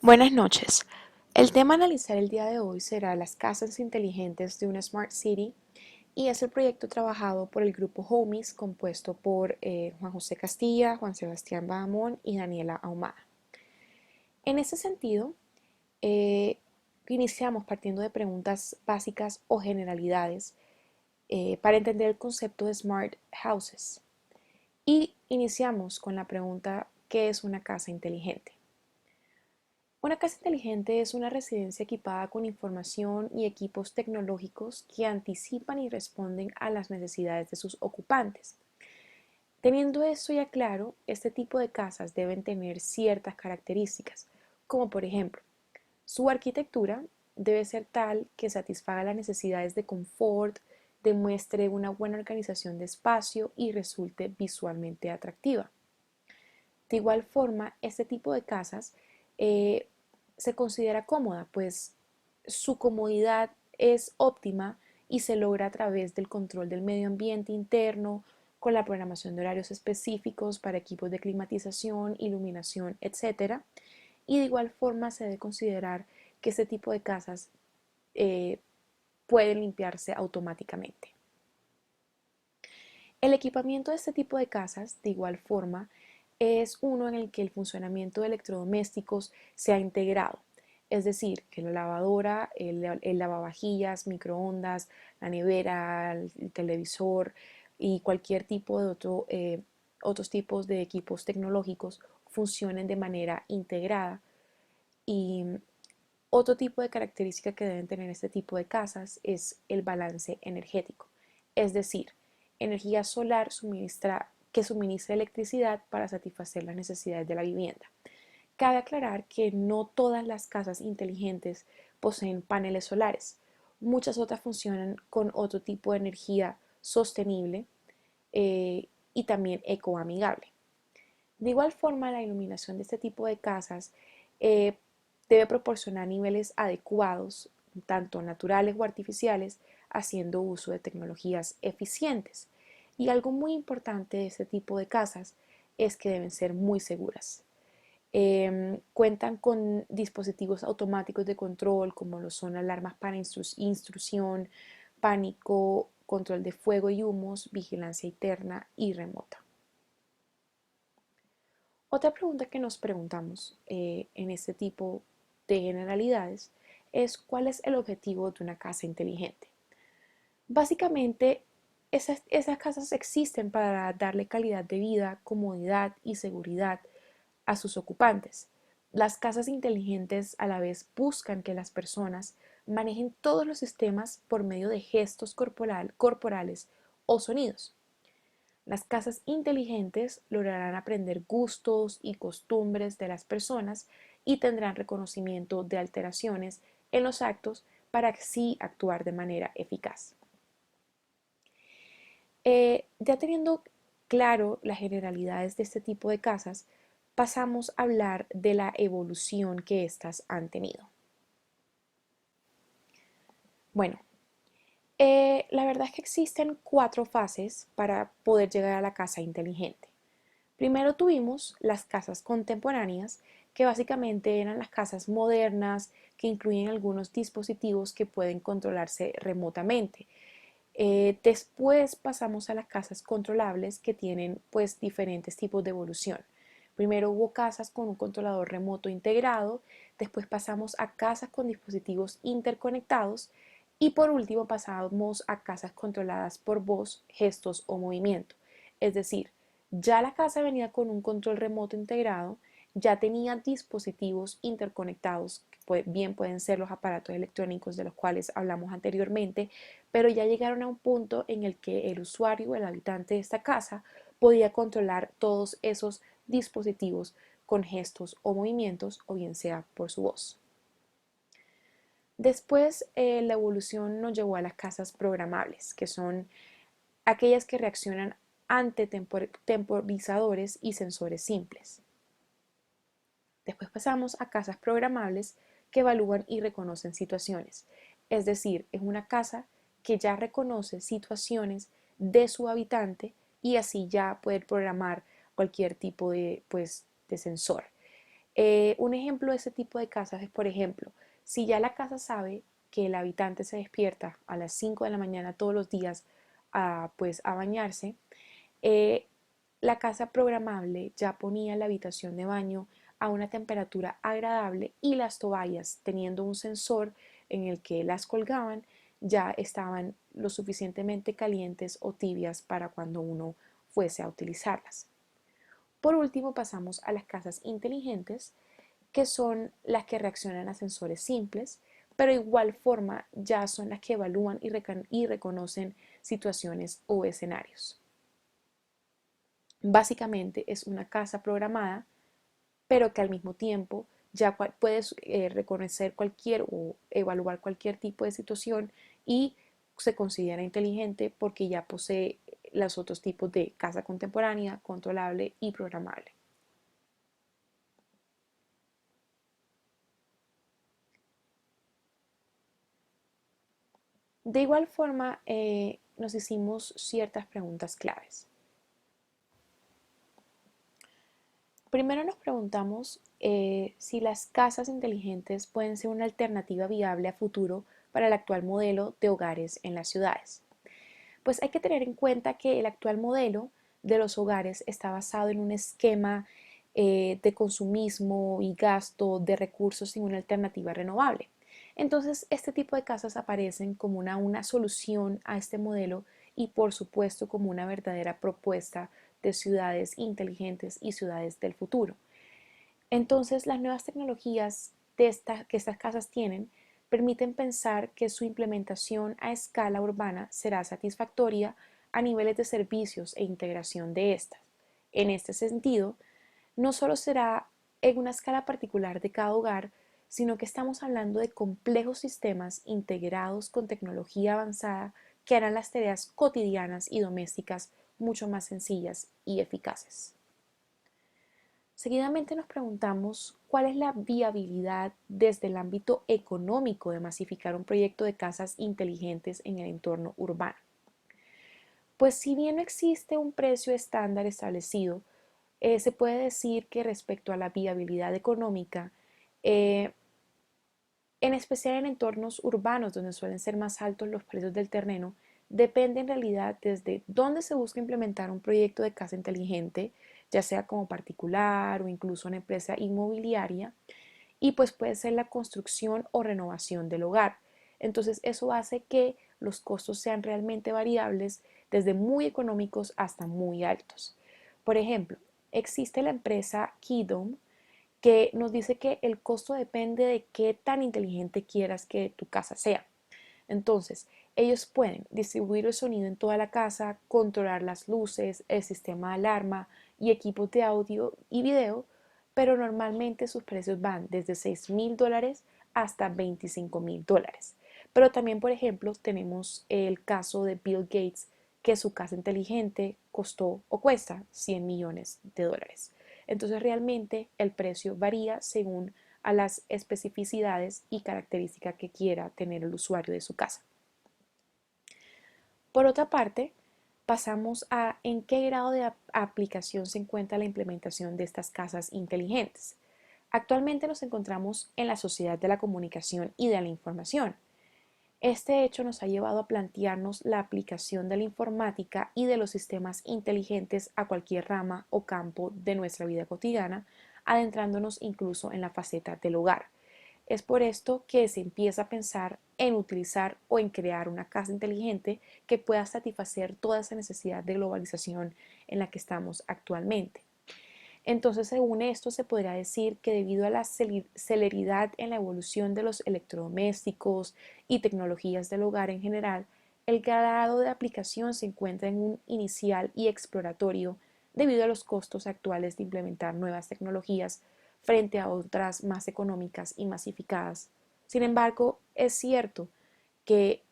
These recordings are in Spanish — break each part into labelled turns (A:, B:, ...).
A: Buenas noches. El tema a analizar el día de hoy será las casas inteligentes de una Smart City y es el proyecto trabajado por el grupo Homies compuesto por Juan José Castilla, Juan Sebastián Bahamón y Daniela Ahumada. En ese sentido, eh, iniciamos partiendo de preguntas básicas o generalidades para entender el concepto de Smart Houses y iniciamos con la pregunta ¿qué es una casa inteligente? Una casa inteligente es una residencia equipada con información y equipos tecnológicos que anticipan y responden a las necesidades de sus ocupantes. Teniendo esto ya claro, este tipo de casas deben tener ciertas características, como por ejemplo, su arquitectura debe ser tal que satisfaga las necesidades de confort, demuestre una buena organización de espacio y resulte visualmente atractiva. De igual forma, este tipo de casas eh, se considera cómoda, pues su comodidad es óptima y se logra a través del control del medio ambiente interno, con la programación de horarios específicos para equipos de climatización, iluminación, etc. Y de igual forma se debe considerar que este tipo de casas eh, pueden limpiarse automáticamente. El equipamiento de este tipo de casas, de igual forma, es uno en el que el funcionamiento de electrodomésticos se ha integrado. Es decir, que la lavadora, el lavavajillas, microondas, la nevera, el televisor y cualquier tipo de otros tipos de equipos tecnológicos funcionen de manera integrada. Y otro tipo de característica que deben tener este tipo de casas es el balance energético. Es decir, energía solar que suministra electricidad para satisfacer las necesidades de la vivienda. Cabe aclarar que no todas las casas inteligentes poseen paneles solares. Muchas otras funcionan con otro tipo de energía sostenible y también ecoamigable. De igual forma, la iluminación de este tipo de casas eh, debe proporcionar niveles adecuados, tanto naturales o artificiales, haciendo uso de tecnologías eficientes. Y algo muy importante de este tipo de casas es que deben ser muy seguras. Cuentan con dispositivos automáticos de control como lo son alarmas para instrucción, pánico, control de fuego y humos, vigilancia interna y remota. Otra pregunta que nos preguntamos en este tipo de generalidades es ¿cuál es el objetivo de una casa inteligente? Básicamente, esas casas existen para darle calidad de vida, comodidad y seguridad a sus ocupantes. Las casas inteligentes a la vez buscan que las personas manejen todos los sistemas por medio de gestos corporales o sonidos. Las casas inteligentes lograrán aprender gustos y costumbres de las personas y tendrán reconocimiento de alteraciones en los actos para así actuar de manera eficaz. Ya teniendo claro las generalidades de este tipo de casas, pasamos a hablar de la evolución que éstas han tenido. Bueno, la verdad es que existen 4 fases para poder llegar a la casa inteligente. Primero tuvimos las casas contemporáneas, que básicamente eran las casas modernas que incluyen algunos dispositivos que pueden controlarse remotamente. Después pasamos a las casas controlables que tienen pues diferentes tipos de evolución. Primero hubo casas con un controlador remoto integrado, después pasamos a casas con dispositivos interconectados y por último pasamos a casas controladas por voz, gestos o movimiento. Es decir, ya la casa venía con un control remoto integrado, ya tenía dispositivos interconectados, que bien pueden ser los aparatos electrónicos de los cuales hablamos anteriormente, pero ya llegaron a un punto en el que el usuario, el habitante de esta casa, podía controlar todos esos dispositivos con gestos o movimientos o bien sea por su voz. Después, la evolución nos llevó a las casas programables, que son aquellas que reaccionan ante temporizadores y sensores simples. Después pasamos a casas programables que evalúan y reconocen situaciones. Es decir, es una casa que ya reconoce situaciones de su habitante y así ya puede programar cualquier tipo de sensor. Un ejemplo de ese tipo de casas es, por ejemplo, si ya la casa sabe que el habitante se despierta a las 5 de la mañana todos los días pues, a bañarse, eh, la casa programable ya ponía la habitación de baño a una temperatura agradable y las toallas, teniendo un sensor en el que las colgaban, ya estaban lo suficientemente calientes o tibias para cuando uno fuese a utilizarlas. Por último, pasamos a las casas inteligentes, que son las que reaccionan a sensores simples, pero de igual forma ya son las que evalúan y reconocen situaciones o escenarios. Básicamente es una casa programada, pero que al mismo tiempo ya puedes reconocer cualquier o evaluar cualquier tipo de situación y se considera inteligente porque ya posee los otros tipos de casa contemporánea, controlable y programable. De igual forma, nos hicimos ciertas preguntas claves. Primero nos preguntamos si las casas inteligentes pueden ser una alternativa viable a futuro para el actual modelo de hogares en las ciudades. Pues hay que tener en cuenta que el actual modelo de los hogares está basado en un esquema de consumismo y gasto de recursos sin una alternativa renovable. Entonces, este tipo de casas aparecen como una solución a este modelo y por supuesto como una verdadera propuesta de ciudades inteligentes y ciudades del futuro. Entonces, las nuevas tecnologías que estas casas tienen permiten pensar que su implementación a escala urbana será satisfactoria a niveles de servicios e integración de estas. En este sentido, no solo será en una escala particular de cada hogar, sino que estamos hablando de complejos sistemas integrados con tecnología avanzada que harán las tareas cotidianas y domésticas mucho más sencillas y eficaces. Seguidamente nos preguntamos cuál es la viabilidad desde el ámbito económico de masificar un proyecto de casas inteligentes en el entorno urbano. Pues si bien no existe un precio estándar establecido, se puede decir que respecto a la viabilidad económica, eh, en especial en entornos urbanos donde suelen ser más altos los precios del terreno, depende en realidad desde dónde se busca implementar un proyecto de casa inteligente, ya sea como particular o incluso una empresa inmobiliaria, y pues puede ser la construcción o renovación del hogar. Entonces eso hace que los costos sean realmente variables desde muy económicos hasta muy altos. Por ejemplo, existe la empresa Keydome, que nos dice que el costo depende de qué tan inteligente quieras que tu casa sea. Entonces, ellos pueden distribuir el sonido en toda la casa, controlar las luces, el sistema de alarma y equipos de audio y video, pero normalmente sus precios van desde $6,000 hasta $25,000. Pero también, por ejemplo, tenemos el caso de Bill Gates, que su casa inteligente costó o cuesta $100 millones. Entonces, realmente el precio varía según a las especificidades y características que quiera tener el usuario de su casa. Por otra parte, pasamos a en qué grado de aplicación se encuentra la implementación de estas casas inteligentes. Actualmente nos encontramos en la sociedad de la comunicación y de la información. Este hecho nos ha llevado a plantearnos la aplicación de la informática y de los sistemas inteligentes a cualquier rama o campo de nuestra vida cotidiana, adentrándonos incluso en la faceta del hogar. Es por esto que se empieza a pensar en utilizar o en crear una casa inteligente que pueda satisfacer toda esa necesidad de globalización en la que estamos actualmente. Entonces, según esto, se podría decir que debido a la celeridad en la evolución de los electrodomésticos y tecnologías del hogar en general, el grado de aplicación se encuentra en un inicial y exploratorio debido a los costos actuales de implementar nuevas tecnologías frente a otras más económicas y masificadas. Sin embargo, es cierto que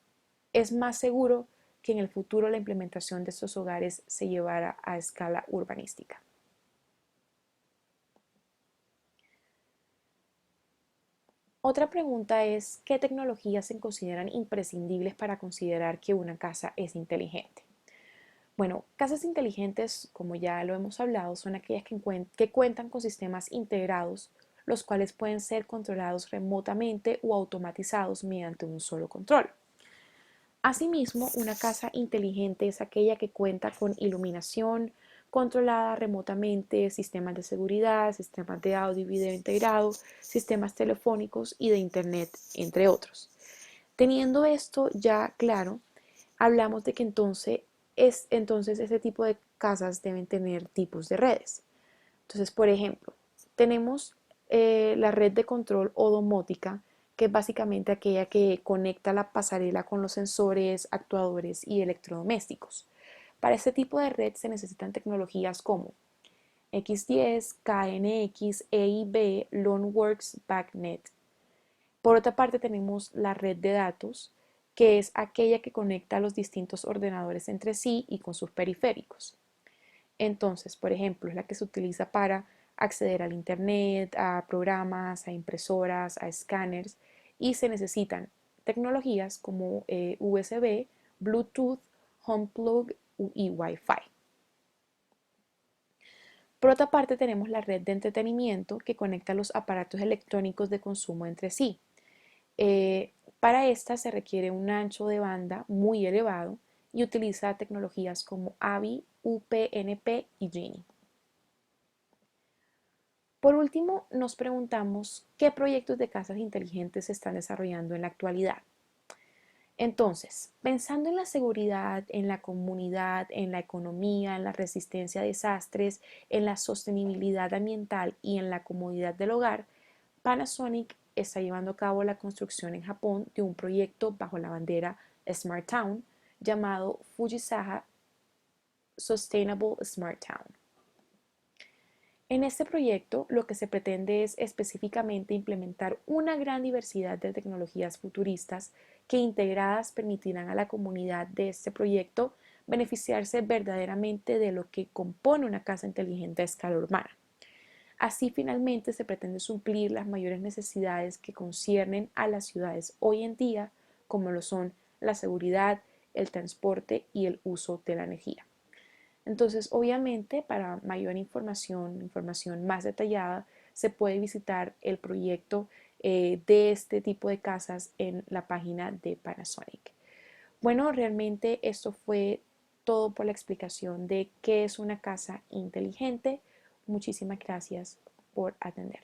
A: es más seguro que en el futuro la implementación de estos hogares se llevara a escala urbanística. Otra pregunta es, ¿qué tecnologías se consideran imprescindibles para considerar que una casa es inteligente? Bueno, casas inteligentes, como ya lo hemos hablado, son aquellas que cuentan con sistemas integrados, los cuales pueden ser controlados remotamente o automatizados mediante un solo control. Asimismo, una casa inteligente es aquella que cuenta con iluminación controlada remotamente, sistemas de seguridad, sistemas de audio y video integrado, sistemas telefónicos y de Internet, entre otros. Teniendo esto ya claro, hablamos de que entonces ese tipo de casas deben tener tipos de redes. Entonces, por ejemplo, tenemos la red de control o domótica, que es básicamente aquella que conecta la pasarela con los sensores, actuadores y electrodomésticos. Para este tipo de red se necesitan tecnologías como X10, KNX, EIB, Loanworks, BACnet. Por otra parte tenemos la red de datos, que es aquella que conecta a los distintos ordenadores entre sí y con sus periféricos. Entonces, por ejemplo, es la que se utiliza para acceder al Internet, a programas, a impresoras, a escáneres y se necesitan tecnologías como USB, Bluetooth, HomePlug y Wi-Fi. Por otra parte, tenemos la red de entretenimiento que conecta los aparatos electrónicos de consumo entre sí. Para esta se requiere un ancho de banda muy elevado y utiliza tecnologías como AVI, UPnP y Gini. Por último, nos preguntamos qué proyectos de casas inteligentes se están desarrollando en la actualidad. Entonces, pensando en la seguridad, en la comunidad, en la economía, en la resistencia a desastres, en la sostenibilidad ambiental y en la comodidad del hogar, Panasonic está llevando a cabo la construcción en Japón de un proyecto bajo la bandera Smart Town llamado Fujisawa Sustainable Smart Town. En este proyecto, lo que se pretende es específicamente implementar una gran diversidad de tecnologías futuristas que integradas permitirán a la comunidad de este proyecto beneficiarse verdaderamente de lo que compone una casa inteligente a escala urbana. Así, finalmente, se pretende suplir las mayores necesidades que conciernen a las ciudades hoy en día, como lo son la seguridad, el transporte y el uso de la energía. Entonces, obviamente, para mayor información más detallada, se puede visitar el proyecto de este tipo de casas en la página de Panasonic. Bueno, realmente esto fue todo por la explicación de qué es una casa inteligente. Muchísimas gracias por atender.